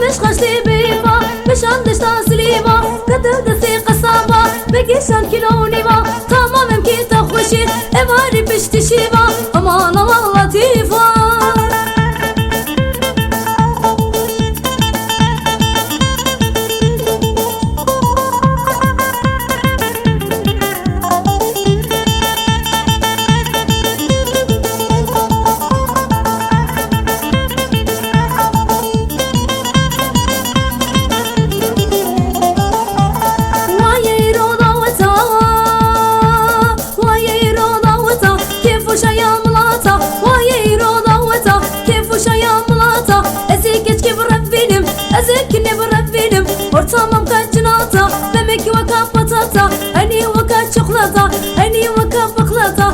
مش خشتي بيما مش عندش تسليمة قدر دسي قصابة بقيشان كيلوني ما تمام كي تخوشي اماري بشتشيما امان الله لطيفة أزكني بربينم ورطامم كجناطة بمك وكا بطاطا أني وكا شوكولاتة أني وكا بقلاطة